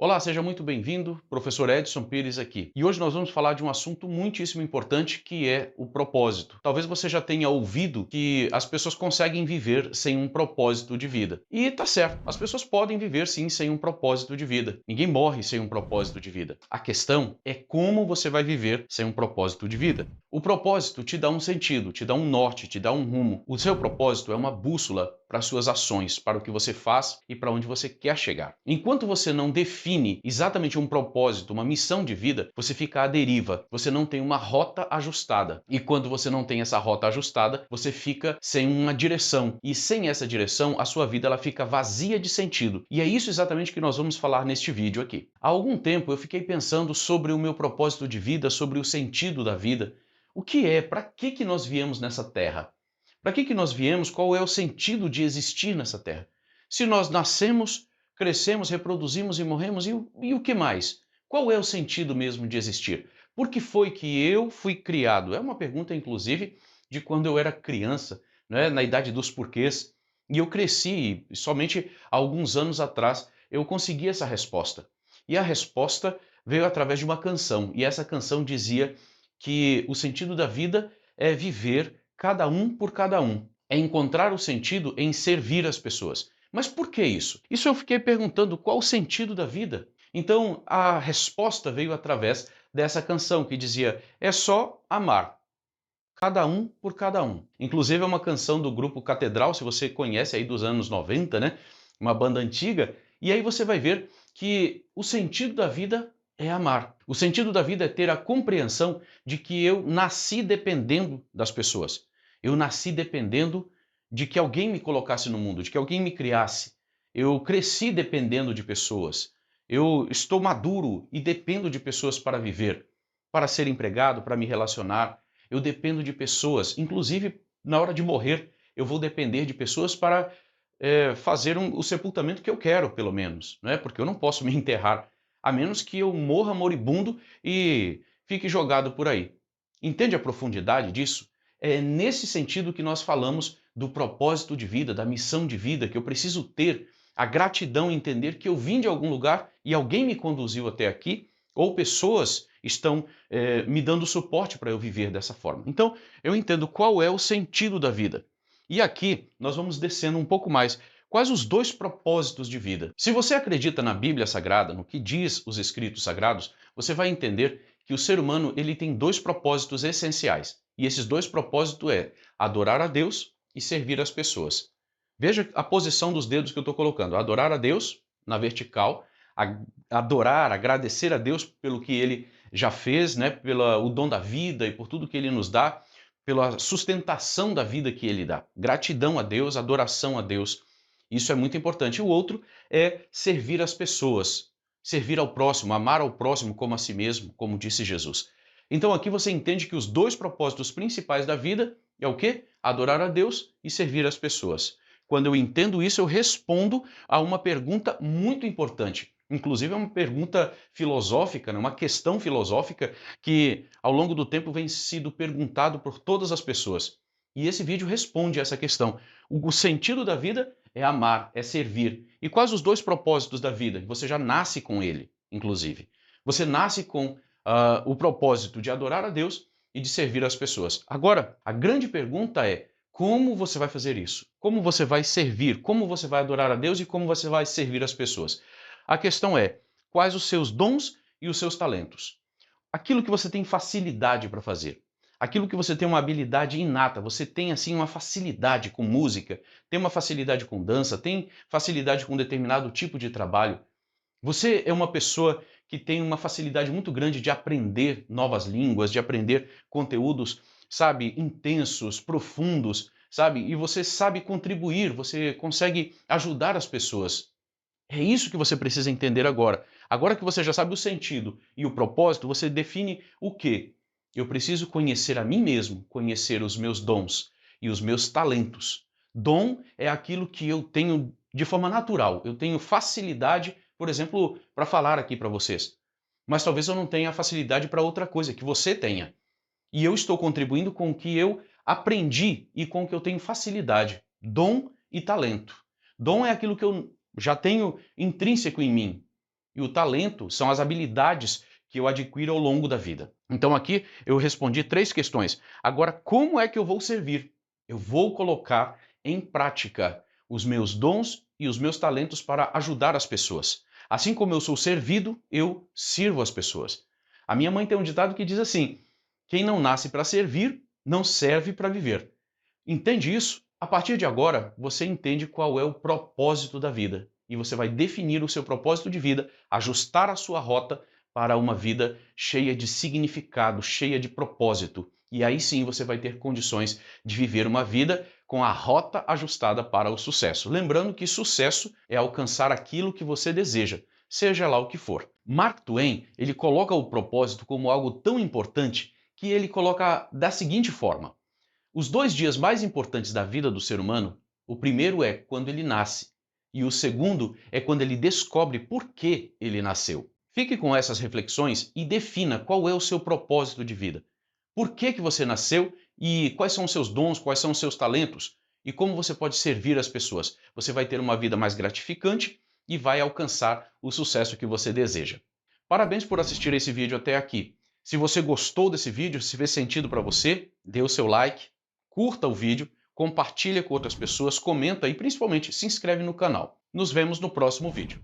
Olá, seja muito bem-vindo, professor Edson Pires aqui. E hoje nós vamos falar de um assunto muitíssimo importante que é o propósito. Talvez você já tenha ouvido que as pessoas conseguem viver sem um propósito de vida. E tá certo, as pessoas podem viver sim sem um propósito de vida. Ninguém morre sem um propósito de vida. A questão é como você vai viver sem um propósito de vida. O propósito te dá um sentido, te dá um norte, te dá um rumo. O seu propósito é uma bússola para as suas ações, para o que você faz e para onde você quer chegar. Enquanto você não define exatamente um propósito, uma missão de vida, você fica à deriva, você não tem uma rota ajustada. E quando você não tem essa rota ajustada, você fica sem uma direção. E sem essa direção, a sua vida ela fica vazia de sentido. E é isso exatamente que nós vamos falar neste vídeo aqui. Há algum tempo eu fiquei pensando sobre o meu propósito de vida, sobre o sentido da vida. O que é? Para que nós viemos nessa terra? Para que nós viemos? Qual é o sentido de existir nessa terra? Se nós nascemos, crescemos, reproduzimos e morremos, e o que mais? Qual é o sentido mesmo de existir? Por que foi que eu fui criado? É uma pergunta, inclusive, de quando eu era criança, né, na idade dos porquês. E eu cresci, e somente há alguns anos atrás eu consegui essa resposta. E a resposta veio através de uma canção. E essa canção dizia que o sentido da vida é viver cada um por cada um. É encontrar o sentido em servir as pessoas. Mas por que isso? Isso eu fiquei perguntando qual o sentido da vida. Então a resposta veio através dessa canção que dizia: é só amar, cada um por cada um. Inclusive é uma canção do grupo Catedral, se você conhece aí dos anos 90, né? Uma banda antiga. E aí você vai ver que o sentido da vida é amar. O sentido da vida é ter a compreensão de que eu nasci dependendo das pessoas. Eu nasci dependendo de que alguém me colocasse no mundo, de que alguém me criasse. Eu cresci dependendo de pessoas. Eu estou maduro e dependo de pessoas para viver, para ser empregado, para me relacionar. Eu dependo de pessoas, inclusive na hora de morrer, eu vou depender de pessoas para fazer o sepultamento que eu quero, pelo menos, né? Porque eu não posso me enterrar, a menos que eu morra moribundo e fique jogado por aí. Entende a profundidade disso? É nesse sentido que nós falamos do propósito de vida, da missão de vida, que eu preciso ter a gratidão, entender que eu vim de algum lugar e alguém me conduziu até aqui, ou pessoas estão me dando suporte para eu viver dessa forma. Então, eu entendo qual é o sentido da vida. E aqui nós vamos descendo um pouco mais. Quais os dois propósitos de vida? Se você acredita na Bíblia Sagrada, no que diz os escritos sagrados, você vai entender que o ser humano ele tem dois propósitos essenciais. E esses dois propósitos é adorar a Deus e servir as pessoas. Veja a posição dos dedos que eu estou colocando. Adorar a Deus na vertical, adorar, agradecer a Deus pelo que Ele já fez, né, pelo dom da vida e por tudo que Ele nos dá, pela sustentação da vida que Ele dá. Gratidão a Deus, adoração a Deus. Isso é muito importante. O outro é servir as pessoas, servir ao próximo, amar ao próximo como a si mesmo, como disse Jesus. Então aqui você entende que os dois propósitos principais da vida é o quê? Adorar a Deus e servir as pessoas. Quando eu entendo isso, eu respondo a uma pergunta muito importante. Inclusive é uma pergunta filosófica, né? Uma questão filosófica que ao longo do tempo vem sido perguntado por todas as pessoas. E esse vídeo responde a essa questão. O sentido da vida é amar, é servir. E quais os dois propósitos da vida? Você já nasce com ele, inclusive. Você nasce com o propósito de adorar a Deus e de servir as pessoas. Agora, a grande pergunta é: como você vai fazer isso? Como você vai servir? Como você vai adorar a Deus e como você vai servir as pessoas? A questão é: quais os seus dons e os seus talentos? Aquilo que você tem facilidade para fazer. Aquilo que você tem uma habilidade inata, você tem assim uma facilidade com música, tem uma facilidade com dança, tem facilidade com determinado tipo de trabalho. Você é uma pessoa que tem uma facilidade muito grande de aprender novas línguas, de aprender conteúdos, sabe, intensos, profundos, sabe? E você sabe contribuir, você consegue ajudar as pessoas. É isso que você precisa entender agora. Agora que você já sabe o sentido e o propósito, você define o quê? Eu preciso conhecer a mim mesmo, conhecer os meus dons e os meus talentos. Dom é aquilo que eu tenho de forma natural. Eu tenho facilidade, por exemplo, para falar aqui para vocês. Mas talvez eu não tenha facilidade para outra coisa que você tenha. E eu estou contribuindo com o que eu aprendi e com o que eu tenho facilidade. Dom e talento. Dom é aquilo que eu já tenho intrínseco em mim. E o talento são as habilidades que eu adquiro ao longo da vida. Então aqui eu respondi 3 questões. Agora, como é que eu vou servir? Eu vou colocar em prática os meus dons e os meus talentos para ajudar as pessoas. Assim como eu sou servido, eu sirvo as pessoas. A minha mãe tem um ditado que diz assim: quem não nasce para servir, não serve para viver. Entende isso? A partir de agora, você entende qual é o propósito da vida. E você vai definir o seu propósito de vida, ajustar a sua rota para uma vida cheia de significado, cheia de propósito. E aí sim você vai ter condições de viver uma vida com a rota ajustada para o sucesso. Lembrando que sucesso é alcançar aquilo que você deseja, seja lá o que for. Mark Twain, ele coloca o propósito como algo tão importante que ele coloca da seguinte forma: os 2 dias mais importantes da vida do ser humano, o primeiro é quando ele nasce e o segundo é quando ele descobre por que ele nasceu. Fique com essas reflexões e defina qual é o seu propósito de vida. Por que você nasceu e quais são os seus dons, quais são os seus talentos e como você pode servir as pessoas. Você vai ter uma vida mais gratificante e vai alcançar o sucesso que você deseja. Parabéns por assistir esse vídeo até aqui. Se você gostou desse vídeo, se fez sentido para você, dê o seu like, curta o vídeo, compartilha com outras pessoas, comenta e principalmente se inscreve no canal. Nos vemos no próximo vídeo.